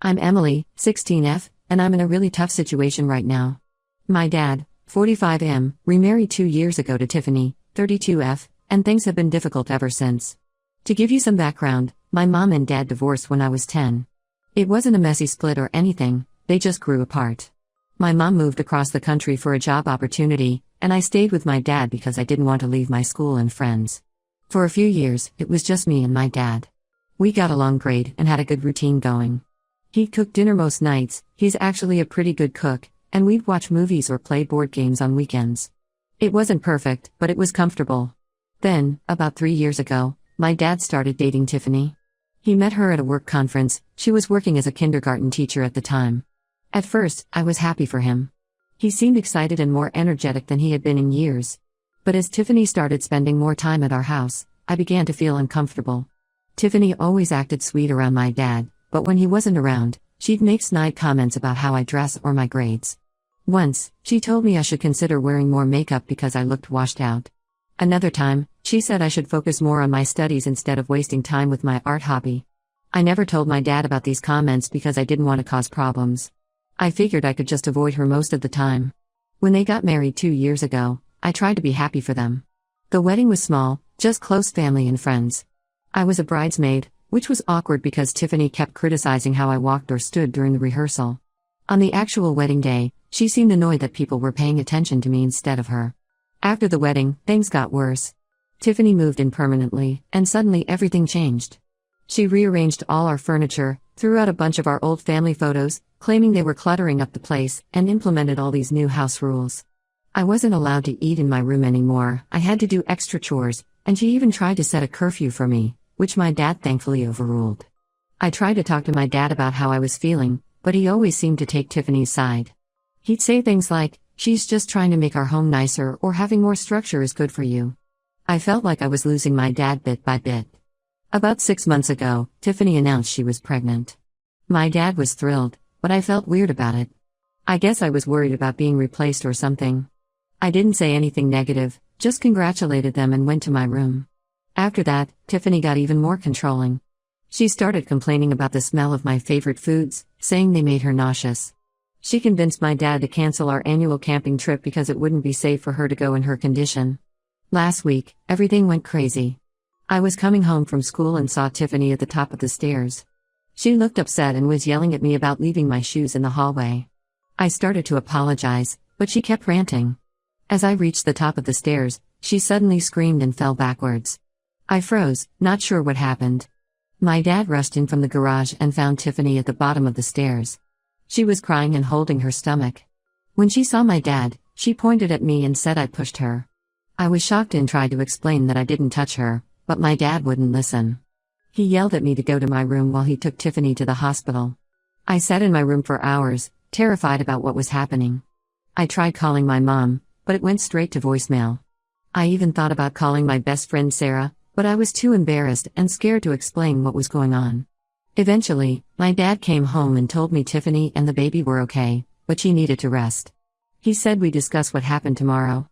I'm Emily, 16F, and I'm in a really tough situation right now. My dad, 45M, remarried 2 years ago to Tiffany, 32F, and things have been difficult ever since. To give you some background, my mom and dad divorced when I was 10. It wasn't a messy split or anything, they just grew apart. My mom moved across the country for a job opportunity, and I stayed with my dad because I didn't want to leave my school and friends. For a few years, it was just me and my dad. We got along great and had a good routine going. He'd cook dinner most nights, he's actually a pretty good cook, and we'd watch movies or play board games on weekends. It wasn't perfect, but it was comfortable. Then, about 3 years ago, my dad started dating Tiffany. He met her at a work conference. She was working as a kindergarten teacher at the time. At first, I was happy for him. He seemed excited and more energetic than he had been in years. But as Tiffany started spending more time at our house, I began to feel uncomfortable. Tiffany always acted sweet around my dad, but when he wasn't around, she'd make snide comments about how I dress or my grades. Once, she told me I should consider wearing more makeup because I looked washed out. Another time, she said I should focus more on my studies instead of wasting time with my art hobby. I never told my dad about these comments because I didn't want to cause problems. I figured I could just avoid her most of the time. When they got married 2 years ago, I tried to be happy for them. The wedding was small, just close family and friends. I was a bridesmaid, which was awkward because Tiffany kept criticizing how I walked or stood during the rehearsal. On the actual wedding day, she seemed annoyed that people were paying attention to me instead of her. After the wedding, things got worse. Tiffany moved in permanently, and suddenly everything changed. She rearranged all our furniture, threw out a bunch of our old family photos, claiming they were cluttering up the place, and implemented all these new house rules. I wasn't allowed to eat in my room anymore, I had to do extra chores, and she even tried to set a curfew for me, which my dad thankfully overruled. I tried to talk to my dad about how I was feeling, but he always seemed to take Tiffany's side. He'd say things like, "She's just trying to make our home nicer," or "having more structure is good for you." I felt like I was losing my dad bit by bit. About 6 months ago, Tiffany announced she was pregnant. My dad was thrilled, but I felt weird about it. I guess I was worried about being replaced or something. I didn't say anything negative, just congratulated them and went to my room. After that, Tiffany got even more controlling. She started complaining about the smell of my favorite foods, saying they made her nauseous. She convinced my dad to cancel our annual camping trip because it wouldn't be safe for her to go in her condition. Last week, everything went crazy. I was coming home from school and saw Tiffany at the top of the stairs. She looked upset and was yelling at me about leaving my shoes in the hallway. I started to apologize, but she kept ranting. As I reached the top of the stairs, she suddenly screamed and fell backwards. I froze, not sure what happened. My dad rushed in from the garage and found Tiffany at the bottom of the stairs. She was crying and holding her stomach. When she saw my dad, she pointed at me and said I pushed her. I was shocked and tried to explain that I didn't touch her, but my dad wouldn't listen. He yelled at me to go to my room while he took Tiffany to the hospital. I sat in my room for hours, terrified about what was happening. I tried calling my mom, but it went straight to voicemail. I even thought about calling my best friend Sarah, but I was too embarrassed and scared to explain what was going on. Eventually, my dad came home and told me Tiffany and the baby were okay, but she needed to rest. He said we'd discuss what happened tomorrow.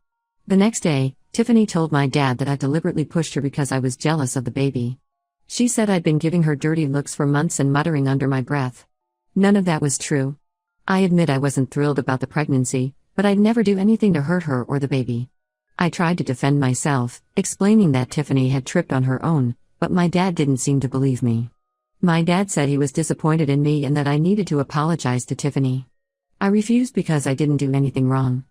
The next day, Tiffany told my dad that I deliberately pushed her because I was jealous of the baby. She said I'd been giving her dirty looks for months and muttering under my breath. None of that was true. I admit I wasn't thrilled about the pregnancy, but I'd never do anything to hurt her or the baby. I tried to defend myself, explaining that Tiffany had tripped on her own, but my dad didn't seem to believe me. My dad said he was disappointed in me and that I needed to apologize to Tiffany. I refused because I didn't do anything wrong.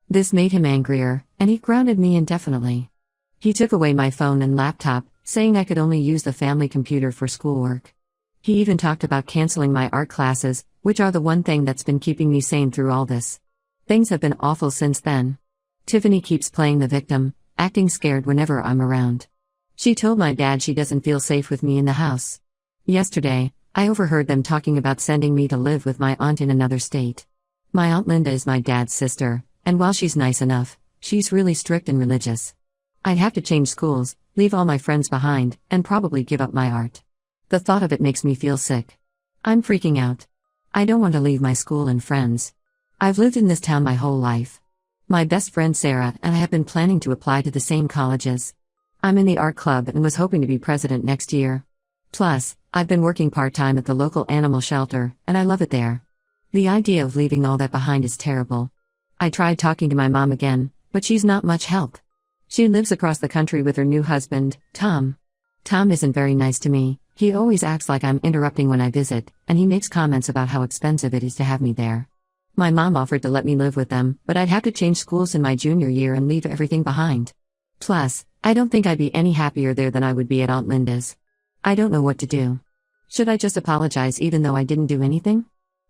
This made him angrier, and he grounded me indefinitely. He took away my phone and laptop, saying I could only use the family computer for schoolwork. He even talked about canceling my art classes, which are the one thing that's been keeping me sane through all this. Things have been awful since then. Tiffany keeps playing the victim, acting scared whenever I'm around. She told my dad she doesn't feel safe with me in the house. Yesterday, I overheard them talking about sending me to live with my aunt in another state. My Aunt Linda is my dad's sister, and while she's nice enough, she's really strict and religious. I'd have to change schools, leave all my friends behind, and probably give up my art. The thought of it makes me feel sick. I'm freaking out. I don't want to leave my school and friends. I've lived in this town my whole life. My best friend Sarah and I have been planning to apply to the same colleges. I'm in the art club and was hoping to be president next year. Plus, I've been working part-time at the local animal shelter, and I love it there. The idea of leaving all that behind is terrible. I tried talking to my mom again, but she's not much help. She lives across the country with her new husband, Tom. Tom isn't very nice to me. He always acts like I'm interrupting when I visit, and he makes comments about how expensive it is to have me there. My mom offered to let me live with them, but I'd have to change schools in my junior year and leave everything behind. Plus, I don't think I'd be any happier there than I would be at Aunt Linda's. I don't know what to do. Should I just apologize even though I didn't do anything?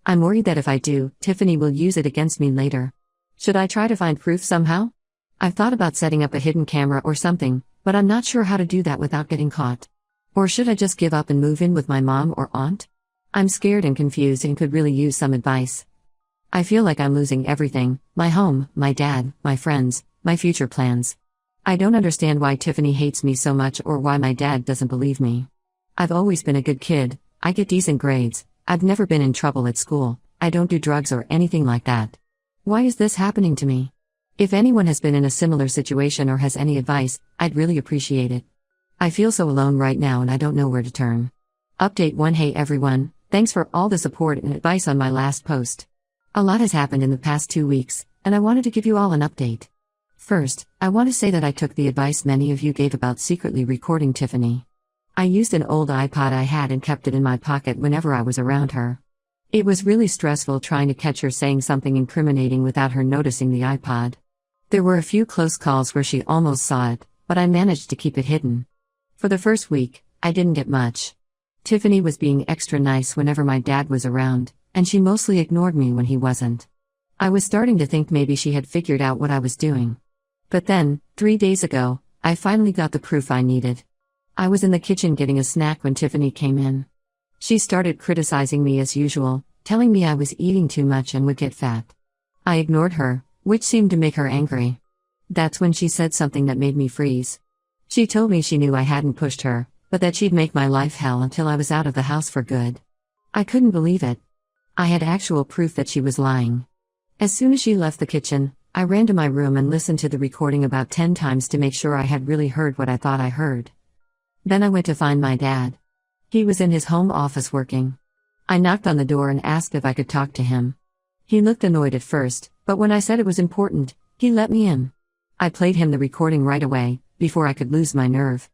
I'm worried that if I do, Tiffany will use it against me later. Should I try to find proof somehow? I've thought about setting up a hidden camera or something, but I'm not sure how to do that without getting caught. Or should I just give up and move in with my mom or aunt? I'm scared and confused and could really use some advice. I feel like I'm losing everything: my home, my dad, my friends, my future plans. I don't understand why Tiffany hates me so much or why my dad doesn't believe me. I've always been a good kid. I get decent grades. I've never been in trouble at school. I don't do drugs or anything like that. Why is this happening to me? If anyone has been in a similar situation or has any advice, I'd really appreciate it. I feel so alone right now and I don't know where to turn. Update 1. Hey everyone, thanks for all the support and advice on my last post. A lot has happened in the past 2 weeks, and I wanted to give you all an update. First, I want to say that I took the advice many of you gave about secretly recording Tiffany. I used an old iPod I had and kept it in my pocket whenever I was around her. It was really stressful trying to catch her saying something incriminating without her noticing the iPod. There were a few close calls where she almost saw it, but I managed to keep it hidden. For the first week, I didn't get much. Tiffany was being extra nice whenever my dad was around, and she mostly ignored me when he wasn't. I was starting to think maybe she had figured out what I was doing. But then, 3 days ago, I finally got the proof I needed. I was in the kitchen getting a snack when Tiffany came in. She started criticizing me as usual, telling me I was eating too much and would get fat. I ignored her, which seemed to make her angry. That's when she said something that made me freeze. She told me she knew I hadn't pushed her, but that she'd make my life hell until I was out of the house for good. I couldn't believe it. I had actual proof that she was lying. As soon as she left the kitchen, I ran to my room and listened to the recording about 10 times to make sure I had really heard what I thought I heard. Then I went to find my dad. He was in his home office working. I knocked on the door and asked if I could talk to him. He looked annoyed at first, but when I said it was important, he let me in. I played him the recording right away, before I could lose my nerve.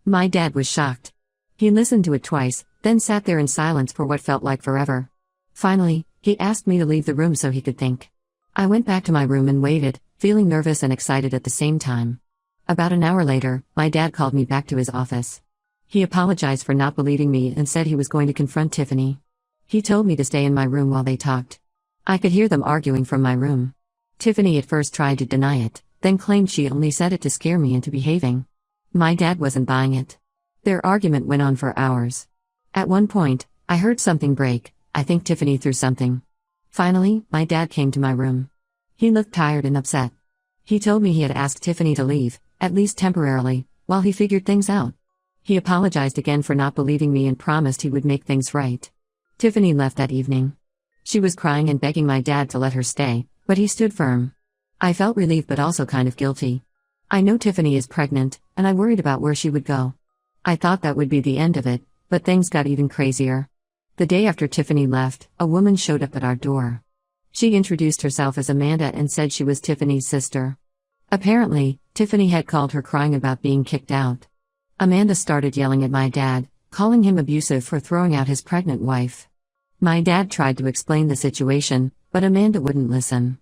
My dad was shocked. He listened to it twice, then sat there in silence for what felt like forever. Finally, he asked me to leave the room so he could think. I went back to my room and waited, feeling nervous and excited at the same time. About an hour later, my dad called me back to his office. He apologized for not believing me and said he was going to confront Tiffany. He told me to stay in my room while they talked. I could hear them arguing from my room. Tiffany at first tried to deny it, then claimed she only said it to scare me into behaving. My dad wasn't buying it. Their argument went on for hours. At one point, I heard something break. I think Tiffany threw something. Finally, my dad came to my room. He looked tired and upset. He told me he had asked Tiffany to leave, at least temporarily, while he figured things out. He apologized again for not believing me and promised he would make things right. Tiffany left that evening. She was crying and begging my dad to let her stay, but he stood firm. I felt relieved but also kind of guilty. I know Tiffany is pregnant, and I worried about where she would go. I thought that would be the end of it, but things got even crazier. The day after Tiffany left, a woman showed up at our door. She introduced herself as Amanda and said she was Tiffany's sister. Apparently, Tiffany had called her crying about being kicked out. Amanda started yelling at my dad, calling him abusive for throwing out his pregnant wife. My dad tried to explain the situation, but Amanda wouldn't listen.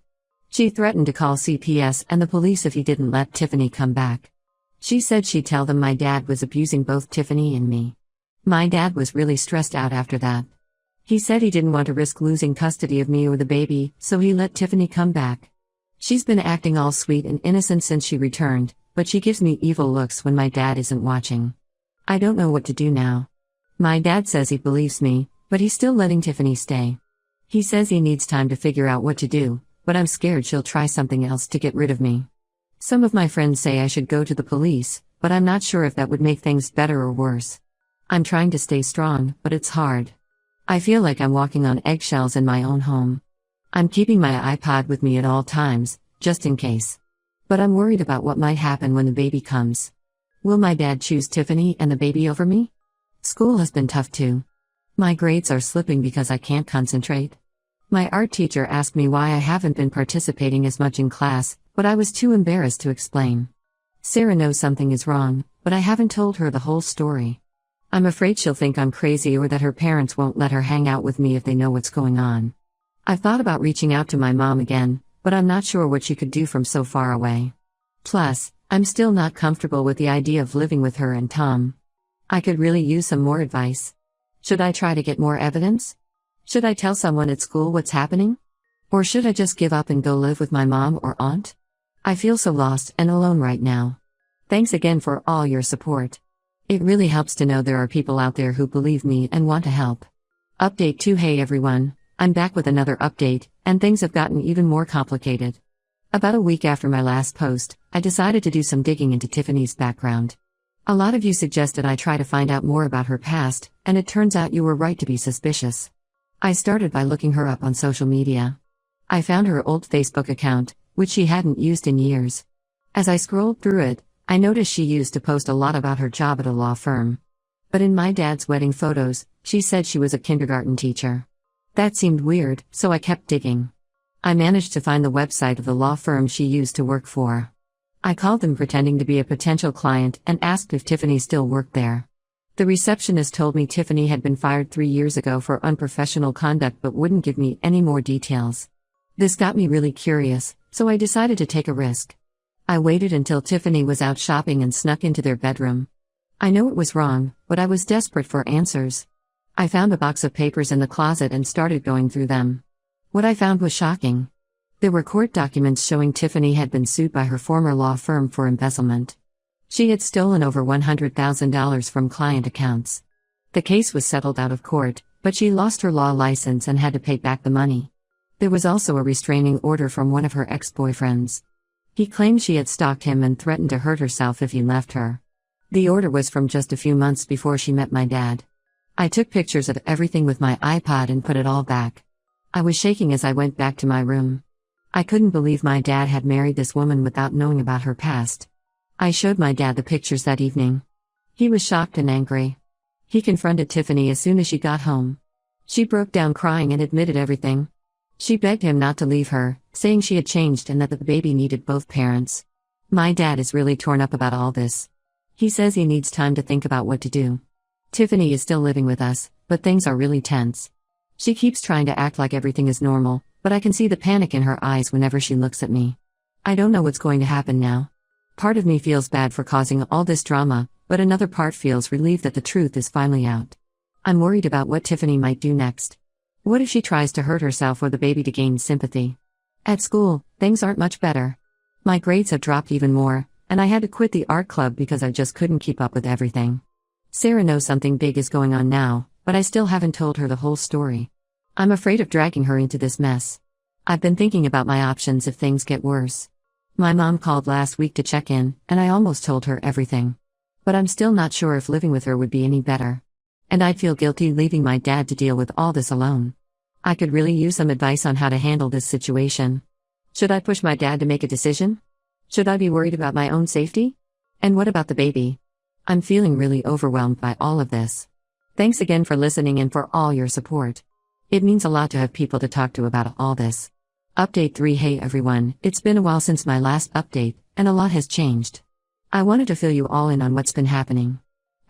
She threatened to call CPS and the police if he didn't let Tiffany come back. She said she'd tell them my dad was abusing both Tiffany and me. My dad was really stressed out after that. He said he didn't want to risk losing custody of me or the baby, so he let Tiffany come back. She's been acting all sweet and innocent since she returned, but she gives me evil looks when my dad isn't watching. I don't know what to do now. My dad says he believes me, but he's still letting Tiffany stay. He says he needs time to figure out what to do, but I'm scared she'll try something else to get rid of me. Some of my friends say I should go to the police, but I'm not sure if that would make things better or worse. I'm trying to stay strong, but it's hard. I feel like I'm walking on eggshells in my own home. I'm keeping my iPod with me at all times, just in case. But I'm worried about what might happen when the baby comes. Will my dad choose Tiffany and the baby over me? School has been tough too. My grades are slipping because I can't concentrate. My art teacher asked me why I haven't been participating as much in class, but I was too embarrassed to explain. Sarah knows something is wrong, but I haven't told her the whole story. I'm afraid she'll think I'm crazy or that her parents won't let her hang out with me if they know what's going on. I've thought about reaching out to my mom again, but I'm not sure what she could do from so far away. Plus, I'm still not comfortable with the idea of living with her and Tom. I could really use some more advice. Should I try to get more evidence? Should I tell someone at school what's happening? Or should I just give up and go live with my mom or aunt? I feel so lost and alone right now. Thanks again for all your support. It really helps to know there are people out there who believe me and want to help. Update 2. Hey everyone, I'm back with another update, and things have gotten even more complicated. About a week after my last post, I decided to do some digging into Tiffany's background. A lot of you suggested I try to find out more about her past, and it turns out you were right to be suspicious. I started by looking her up on social media. I found her old Facebook account, which she hadn't used in years. As I scrolled through it, I noticed she used to post a lot about her job at a law firm. But in my dad's wedding photos, she said she was a kindergarten teacher. That seemed weird, so I kept digging. I managed to find the website of the law firm she used to work for. I called them pretending to be a potential client and asked if Tiffany still worked there. The receptionist told me Tiffany had been fired 3 years ago for unprofessional conduct but wouldn't give me any more details. This got me really curious, so I decided to take a risk. I waited until Tiffany was out shopping and snuck into their bedroom. I know it was wrong, but I was desperate for answers. I found a box of papers in the closet and started going through them. What I found was shocking. There were court documents showing Tiffany had been sued by her former law firm for embezzlement. She had stolen over $100,000 from client accounts. The case was settled out of court, but she lost her law license and had to pay back the money. There was also a restraining order from one of her ex-boyfriends. He claimed she had stalked him and threatened to hurt herself if he left her. The order was from just a few months before she met my dad. I took pictures of everything with my iPod and put it all back. I was shaking as I went back to my room. I couldn't believe my dad had married this woman without knowing about her past. I showed my dad the pictures that evening. He was shocked and angry. He confronted Tiffany as soon as she got home. She broke down crying and admitted everything. She begged him not to leave her, saying she had changed and that the baby needed both parents. My dad is really torn up about all this. He says he needs time to think about what to do. Tiffany is still living with us, but things are really tense. She keeps trying to act like everything is normal, but I can see the panic in her eyes whenever she looks at me. I don't know what's going to happen now. Part of me feels bad for causing all this drama, but another part feels relieved that the truth is finally out. I'm worried about what Tiffany might do next. What if she tries to hurt herself or the baby to gain sympathy? At school, things aren't much better. My grades have dropped even more, and I had to quit the art club because I just couldn't keep up with everything. Sarah knows something big is going on now, but I still haven't told her the whole story. I'm afraid of dragging her into this mess. I've been thinking about my options if things get worse. My mom called last week to check in, and I almost told her everything. But I'm still not sure if living with her would be any better. And I'd feel guilty leaving my dad to deal with all this alone. I could really use some advice on how to handle this situation. Should I push my dad to make a decision? Should I be worried about my own safety? And what about the baby? I'm feeling really overwhelmed by all of this. Thanks again for listening and for all your support. It means a lot to have people to talk to about all this. Update 3. Hey everyone, it's been a while since my last update, and a lot has changed. I wanted to fill you all in on what's been happening.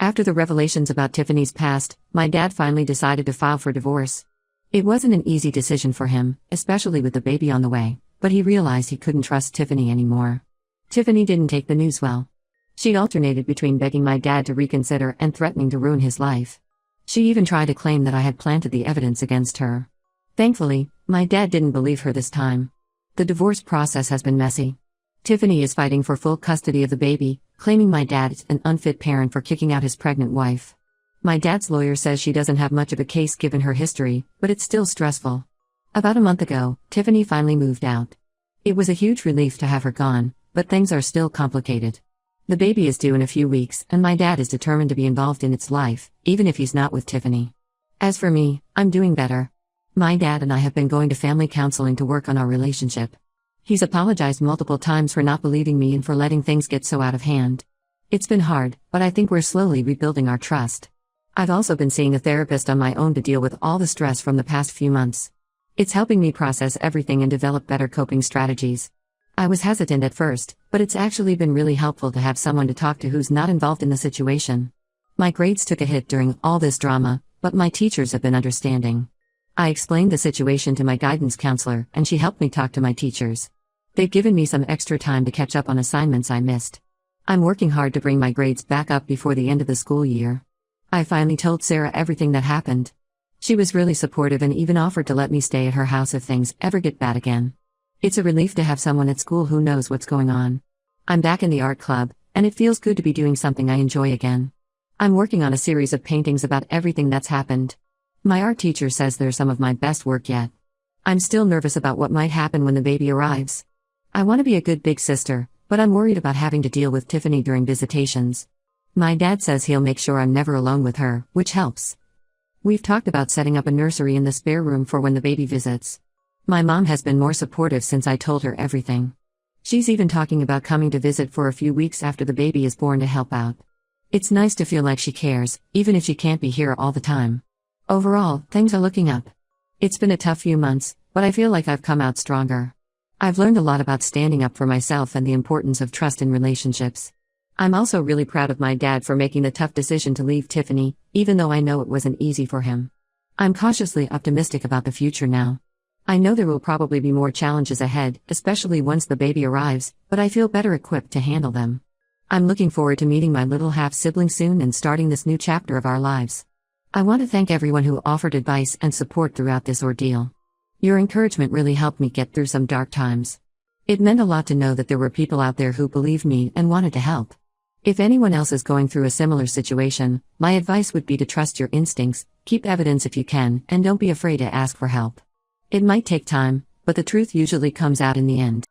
After the revelations about Tiffany's past, my dad finally decided to file for divorce. It wasn't an easy decision for him, especially with the baby on the way, but he realized he couldn't trust Tiffany anymore. Tiffany didn't take the news well. She alternated between begging my dad to reconsider and threatening to ruin his life. She even tried to claim that I had planted the evidence against her. Thankfully, my dad didn't believe her this time. The divorce process has been messy. Tiffany is fighting for full custody of the baby, claiming my dad is an unfit parent for kicking out his pregnant wife. My dad's lawyer says she doesn't have much of a case given her history, but it's still stressful. About a month ago, Tiffany finally moved out. It was a huge relief to have her gone, but things are still complicated. The baby is due in a few weeks, and my dad is determined to be involved in its life, even if he's not with Tiffany. As for me, I'm doing better. My dad and I have been going to family counseling to work on our relationship. He's apologized multiple times for not believing me and for letting things get so out of hand. It's been hard, but I think we're slowly rebuilding our trust. I've also been seeing a therapist on my own to deal with all the stress from the past few months. It's helping me process everything and develop better coping strategies. I was hesitant at first, but it's actually been really helpful to have someone to talk to who's not involved in the situation. My grades took a hit during all this drama, but my teachers have been understanding. I explained the situation to my guidance counselor, and she helped me talk to my teachers. They've given me some extra time to catch up on assignments I missed. I'm working hard to bring my grades back up before the end of the school year. I finally told Sarah everything that happened. She was really supportive and even offered to let me stay at her house if things ever get bad again. It's a relief to have someone at school who knows what's going on. I'm back in the art club, and it feels good to be doing something I enjoy again. I'm working on a series of paintings about everything that's happened. My art teacher says they're some of my best work yet. I'm still nervous about what might happen when the baby arrives. I want to be a good big sister, but I'm worried about having to deal with Tiffany during visitations. My dad says he'll make sure I'm never alone with her, which helps. We've talked about setting up a nursery in the spare room for when the baby visits. My mom has been more supportive since I told her everything. She's even talking about coming to visit for a few weeks after the baby is born to help out. It's nice to feel like she cares, even if she can't be here all the time. Overall, things are looking up. It's been a tough few months, but I feel like I've come out stronger. I've learned a lot about standing up for myself and the importance of trust in relationships. I'm also really proud of my dad for making the tough decision to leave Tiffany, even though I know it wasn't easy for him. I'm cautiously optimistic about the future now. I know there will probably be more challenges ahead, especially once the baby arrives, but I feel better equipped to handle them. I'm looking forward to meeting my little half-sibling soon and starting this new chapter of our lives. I want to thank everyone who offered advice and support throughout this ordeal. Your encouragement really helped me get through some dark times. It meant a lot to know that there were people out there who believed me and wanted to help. If anyone else is going through a similar situation, my advice would be to trust your instincts, keep evidence if you can, and don't be afraid to ask for help. It might take time, but the truth usually comes out in the end.